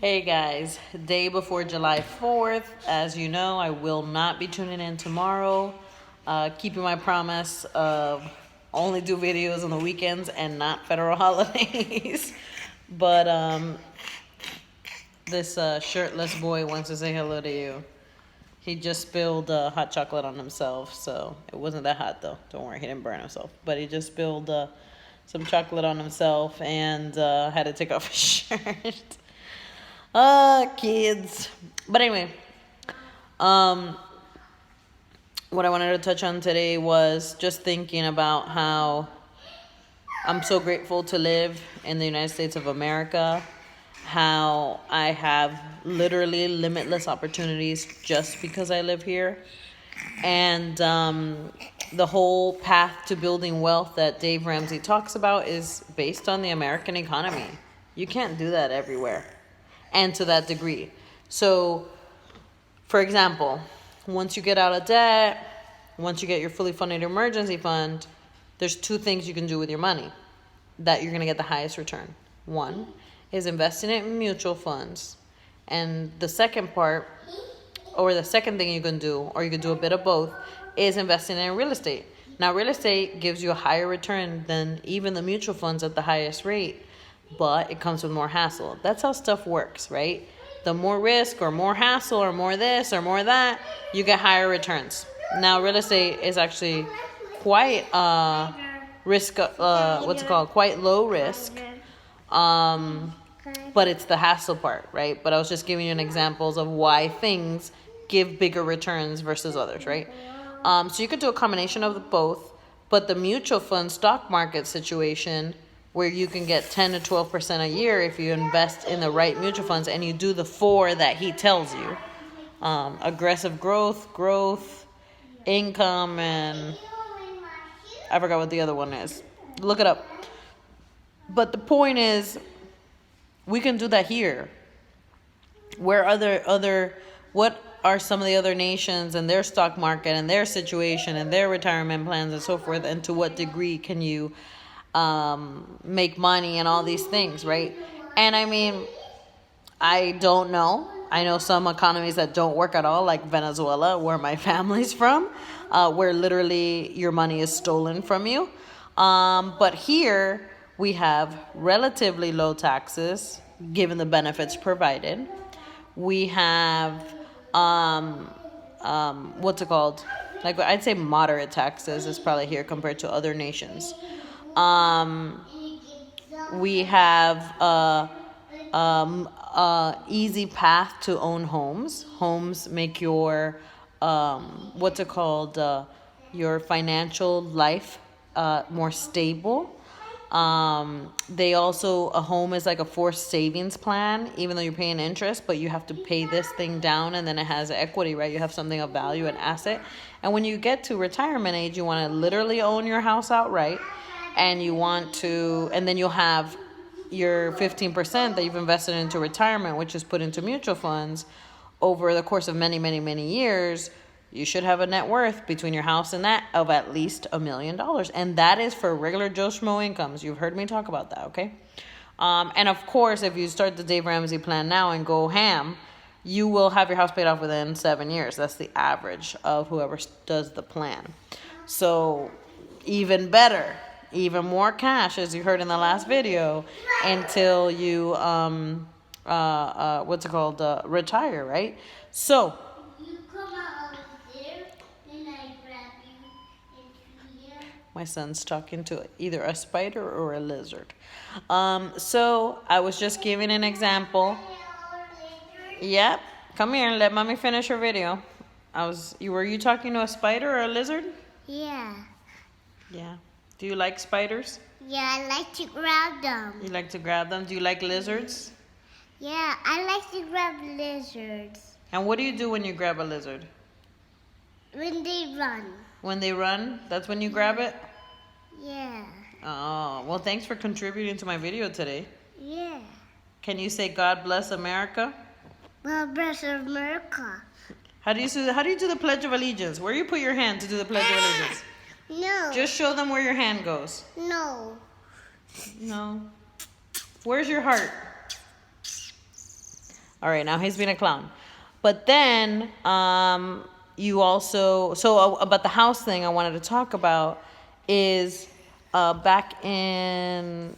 Hey guys, day before July 4th. As you know, I will not be tuning in tomorrow. Keeping my promise of only do videos on the weekends and not federal holidays. But this shirtless boy wants to say hello to you. He just spilled hot chocolate on himself, so it wasn't that hot though. Don't worry, he didn't burn himself. But he just spilled some chocolate on himself and had to take off his shirt. Kids. But anyway, what I wanted to touch on today was just thinking about how I'm so grateful to live in the United States of America, how I have literally limitless opportunities just because I live here, and the whole path to building wealth that Dave Ramsey talks about is based on the American economy. You can't do that everywhere and to that degree. So, for example, once you get out of debt, once you get your fully funded emergency fund, there's two things you can do with your money that you're going to get the highest return. One is investing it in mutual funds. And the second part, or the second thing you can do, or you can do a bit of both, is investing in real estate. Now, real estate gives you a higher return than even the mutual funds at the highest rate, but it comes with more hassle. That's how stuff works, right? The more risk or more hassle or more this or more that, you get higher returns. Now, real estate is actually quite quite low risk. But it's the hassle part, right? But I was just giving you an examples of why things give bigger returns versus others, right? So you could do a combination of both, but the mutual fund stock market situation, where you can get 10 to 12% a year if you invest in the right mutual funds and you do the four that he tells you. Aggressive growth, income, and I forgot what the other one is. Look it up. But the point is, we can do that here. Where what are some of the other nations and their stock market and their situation and their retirement plans and so forth, and to what degree can you make money and all these things, right? And I mean, I don't know. I know some economies that don't work at all, like Venezuela, where my family's from, where literally your money is stolen from you. But here we have relatively low taxes, given the benefits provided. We have, what's it called? Like, I'd say moderate taxes is probably here compared to other nations. We have easy path to own homes. Homes make your your financial life more stable. A home is like a forced savings plan, even though you're paying interest, but you have to pay this thing down and then it has equity, right? You have something of value, an asset. And when you get to retirement age, you want to literally own your house outright. And then you'll have your 15% that you've invested into retirement, which is put into mutual funds over the course of many, many, many years. You should have a net worth between your house and that of at least $1 million. And that is for regular Joe Schmo incomes. You've heard me talk about that, okay? And of course, if you start the Dave Ramsey plan now and go ham, you will have your house paid off within 7 years. That's the average of whoever does the plan. So even better. Even more cash, as you heard in the last video, until you retire, right? So my son's talking to either a spider or a lizard. So I was just giving an example. Yep, come here and let mommy finish her video. Were you talking to a spider or a lizard? Yeah. Yeah. Do you like spiders? Yeah, I like to grab them. You like to grab them? Do you like lizards? Yeah, I like to grab lizards. And what do you do when you grab a lizard? When they run. When they run? That's when you grab it? Yeah. Oh, well, thanks for contributing to my video today. Yeah. Can you say God bless America? God bless America. How do you do the Pledge of Allegiance? Where you put your hand to do the Pledge of Allegiance? No. Just show them where your hand goes. No. No. Where's your heart? All right, now he's being a clown. But then you also, so about the house thing I wanted to talk about is back in,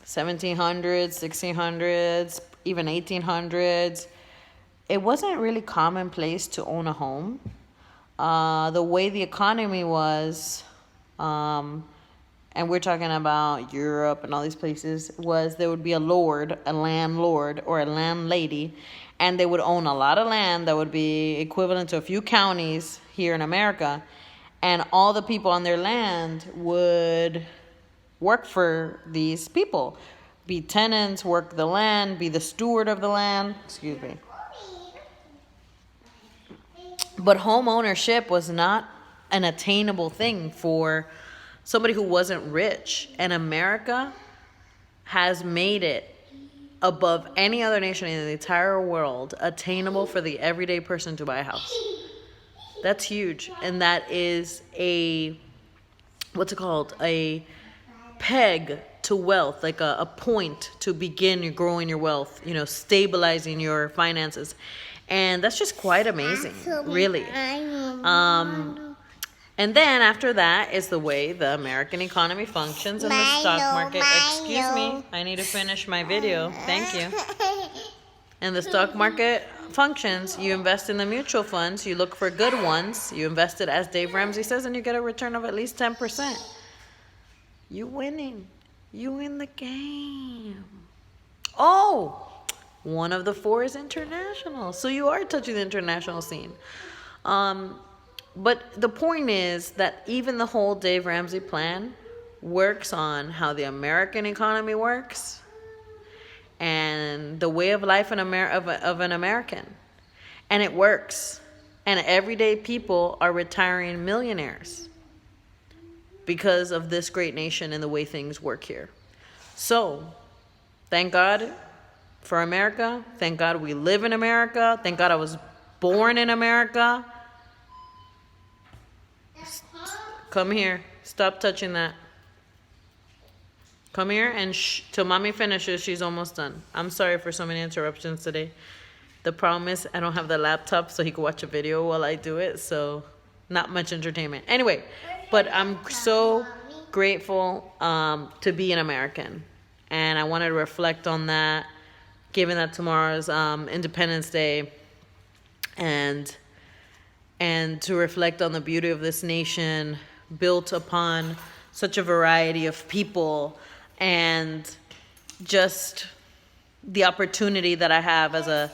1700s, 1600s, even 1800s, it wasn't really commonplace to own a home. The way the economy was, and we're talking about Europe and all these places, was there would be a lord, a landlord, or a landlady, and they would own a lot of land that would be equivalent to a few counties here in America, and all the people on their land would work for these people, be tenants, work the land, be the steward of the land. Excuse me. But home ownership was not an attainable thing for somebody who wasn't rich. And America has made it above any other nation in the entire world attainable for the everyday person to buy a house. That's huge. And that is a, what's it called? A peg to wealth, like a point to begin growing your wealth, stabilizing your finances. And that's just quite amazing, really. And then after that is the way the American economy functions and the stock market. Excuse me, I need to finish my video. Thank you. And the stock market functions. You invest in the mutual funds. You look for good ones. You invest it, as Dave Ramsey says, and you get a return of at least 10%. You winning. You win the game. Oh, one of the four is international. So you are touching the international scene. But the point is that even the whole Dave Ramsey plan works on how the American economy works and the way of life of an American. And it works. And everyday people are retiring millionaires because of this great nation and the way things work here. So, thank God for America. Thank God we live in America. Thank God I was born in America. Come here. Stop touching that. Come here and till mommy finishes. She's almost done. I'm sorry for so many interruptions today. The problem is I don't have the laptop so he can watch a video while I do it. So not much entertainment. Anyway, but I'm so grateful to be an American. And I wanted to reflect on that, given that tomorrow's Independence Day. And to reflect on the beauty of this nation built upon such a variety of people, and just the opportunity that I have as a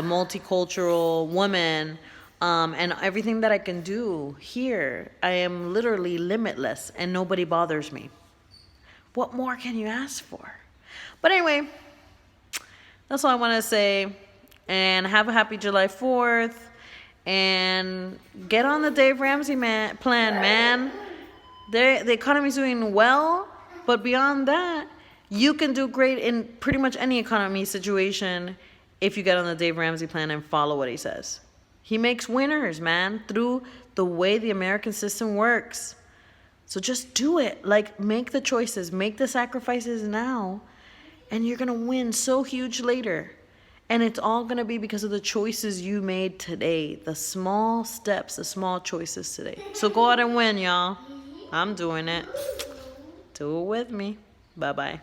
multicultural woman, and everything that I can do here. I am literally limitless and nobody bothers me. What more can you ask for? But anyway, that's all I want to say. And have a happy July 4th. And get on the Dave Ramsey plan, man. The economy's doing well, but beyond that, you can do great in pretty much any economy situation if you get on the Dave Ramsey plan and follow what he says. He makes winners, man, through the way the American system works. So just do it. Like, make the choices, make the sacrifices now, and you're going to win so huge later. And it's all going to be because of the choices you made today. The small steps, the small choices today. So go out and win, y'all. I'm doing it. Do it with me. Bye-bye.